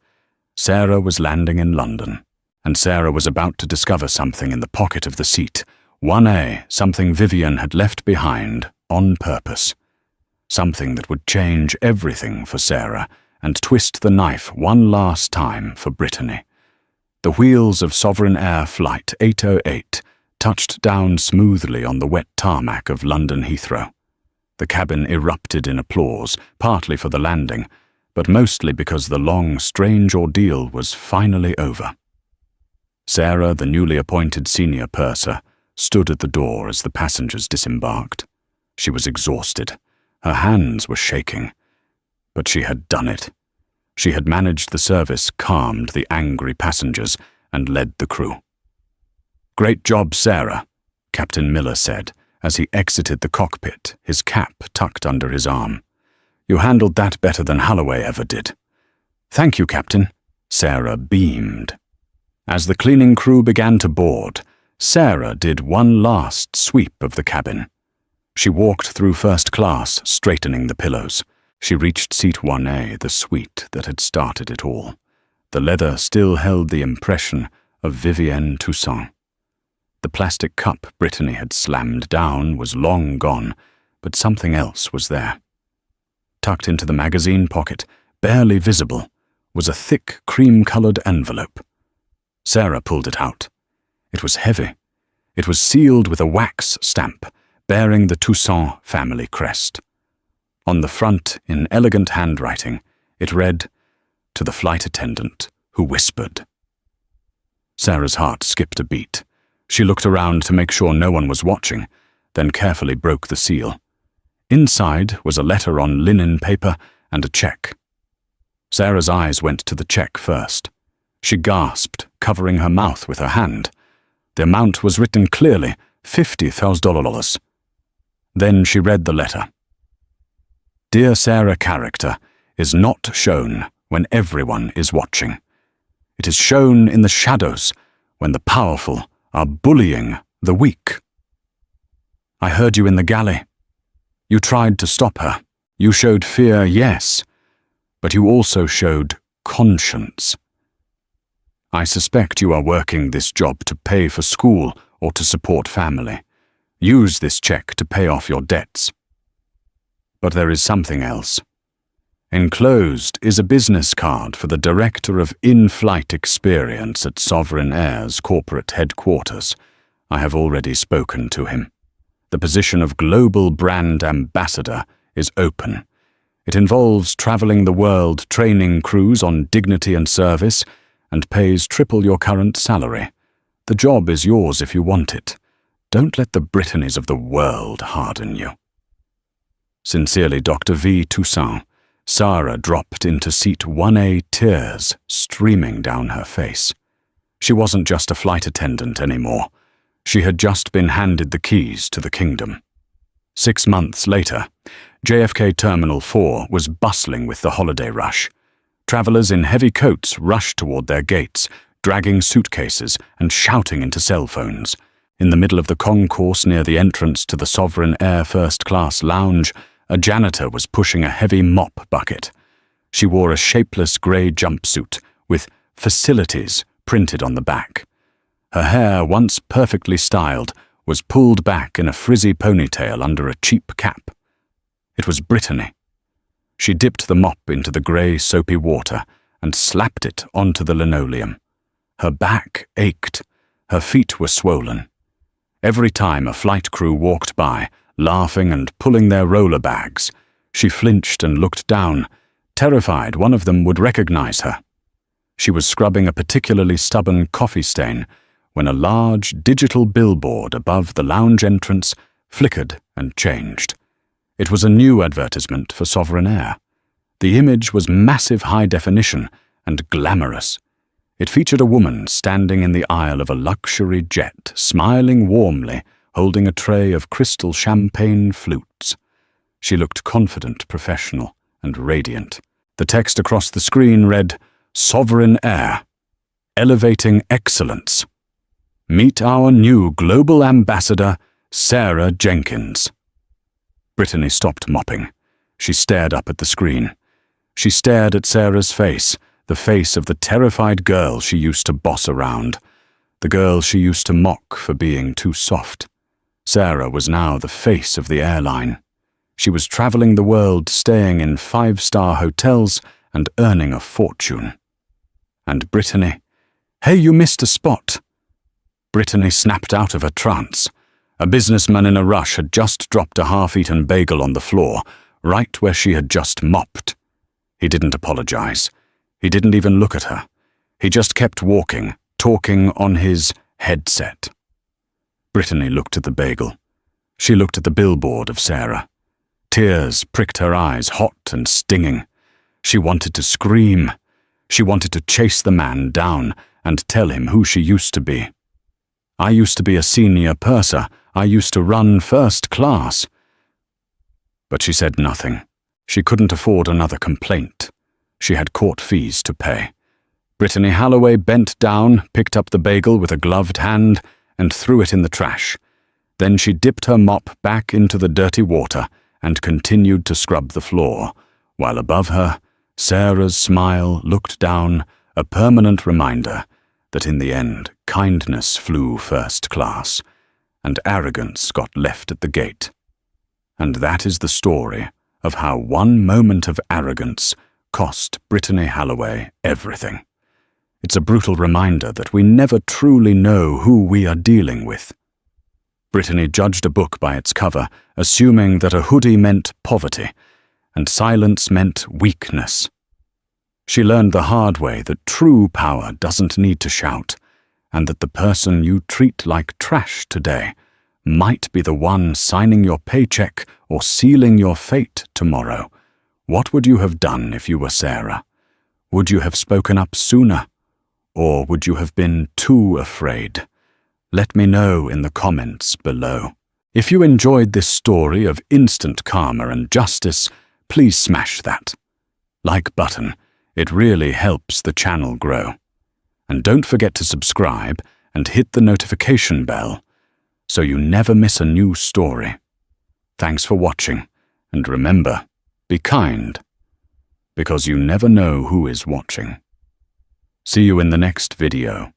Sarah was landing in London, and Sarah was about to discover something in the pocket of the seat, 1A, something Vivienne had left behind on purpose. Something that would change everything for Sarah and twist the knife one last time for Brittany. The wheels of Sovereign Air Flight 808 touched down smoothly on the wet tarmac of London Heathrow. The cabin erupted in applause, partly for the landing, but mostly because the long, strange ordeal was finally over. Sarah, the newly appointed senior purser, stood at the door as the passengers disembarked. She was exhausted. Her hands were shaking. But she had done it. She had managed the service, calmed the angry passengers, and led the crew. Great job, Sarah, Captain Miller said, as he exited the cockpit, his cap tucked under his arm. You handled that better than Holloway ever did. Thank you, Captain. Sarah beamed. As the cleaning crew began to board, Sarah did one last sweep of the cabin. She walked through first class, straightening the pillows. She reached seat 1A, the suite that had started it all. The leather still held the impression of Vivienne Toussaint. The plastic cup Brittany had slammed down was long gone, but something else was there. Tucked into the magazine pocket, barely visible, was a thick, cream-colored envelope. Sarah pulled it out. It was heavy. It was sealed with a wax stamp, bearing the Toussaint family crest. On the front, in elegant handwriting, it read, "To the flight attendant who whispered." Sarah's heart skipped a beat. She looked around to make sure no one was watching, then carefully broke the seal. Inside was a letter on linen paper and a check. Sarah's eyes went to the check first. She gasped, covering her mouth with her hand. The amount was written clearly, $50,000. Then she read the letter. Dear Sarah, character is not shown when everyone is watching. It is shown in the shadows when the powerful are bullying the weak. I heard you in the galley. You tried to stop her. You showed fear, yes, but you also showed conscience. I suspect you are working this job to pay for school or to support family. Use this check to pay off your debts. But there is something else. Enclosed is a business card for the Director of In-Flight Experience at Sovereign Air's corporate headquarters. I have already spoken to him. The position of Global Brand Ambassador is open. It involves traveling the world training crews on dignity and service and pays triple your current salary. The job is yours if you want it. Don't let the Brittany's of the world harden you. Sincerely, Dr. V. Toussaint. Sarah dropped into seat 1A, tears streaming down her face. She wasn't just a flight attendant anymore. She had just been handed the keys to the kingdom. 6 months later, JFK Terminal 4 was bustling with the holiday rush. Travelers in heavy coats rushed toward their gates, dragging suitcases and shouting into cell phones. In the middle of the concourse near the entrance to the Sovereign Air first-class lounge, a janitor was pushing a heavy mop bucket. She wore a shapeless grey jumpsuit with "Facilities" printed on the back. Her hair, once perfectly styled, was pulled back in a frizzy ponytail under a cheap cap. It was Brittany. She dipped the mop into the grey soapy water and slapped it onto the linoleum. Her back ached. Her feet were swollen. Every time a flight crew walked by, laughing and pulling their roller bags, she flinched and looked down, terrified one of them would recognize her. She was scrubbing a particularly stubborn coffee stain when a large digital billboard above the lounge entrance flickered and changed. It was a new advertisement for Sovereign Air. The image was massive high definition and glamorous. It featured a woman standing in the aisle of a luxury jet, smiling warmly, holding a tray of crystal champagne flutes. She looked confident, professional, and radiant. The text across the screen read, "Sovereign Air, elevating excellence. Meet our new global ambassador, Sarah Jenkins." Brittany stopped mopping. She stared up at the screen. She stared at Sarah's face, the face of the terrified girl she used to boss around, the girl she used to mock for being too soft. Sarah was now the face of the airline. She was traveling the world, staying in 5-star hotels and earning a fortune. And Brittany, "Hey, you missed a spot." Brittany snapped out of her trance. A businessman in a rush had just dropped a half-eaten bagel on the floor, right where she had just mopped. He didn't apologize. He didn't even look at her. He just kept walking, talking on his headset. Brittany looked at the bagel. She looked at the billboard of Sarah. Tears pricked her eyes, hot and stinging. She wanted to scream. She wanted to chase the man down and tell him who she used to be. "I used to be a senior purser. I used to run first class." But she said nothing. She couldn't afford another complaint. She had court fees to pay. Brittany Halloway bent down, picked up the bagel with a gloved hand, and threw it in the trash. Then she dipped her mop back into the dirty water and continued to scrub the floor, while above her, Sarah's smile looked down, a permanent reminder that in the end, kindness flew first class, and arrogance got left at the gate. And that is the story of how one moment of arrogance cost Brittany Halloway everything. It's a brutal reminder that we never truly know who we are dealing with. Brittany judged a book by its cover, assuming that a hoodie meant poverty, and silence meant weakness. She learned the hard way that true power doesn't need to shout, and that the person you treat like trash today might be the one signing your paycheck or sealing your fate tomorrow. What would you have done if you were Sarah? Would you have spoken up sooner? Or would you have been too afraid? Let me know in the comments below. If you enjoyed this story of instant karma and justice, please smash that like button. It really helps the channel grow. And don't forget to subscribe and hit the notification bell so you never miss a new story. Thanks for watching, and remember, be kind, because you never know who is watching. See you in the next video.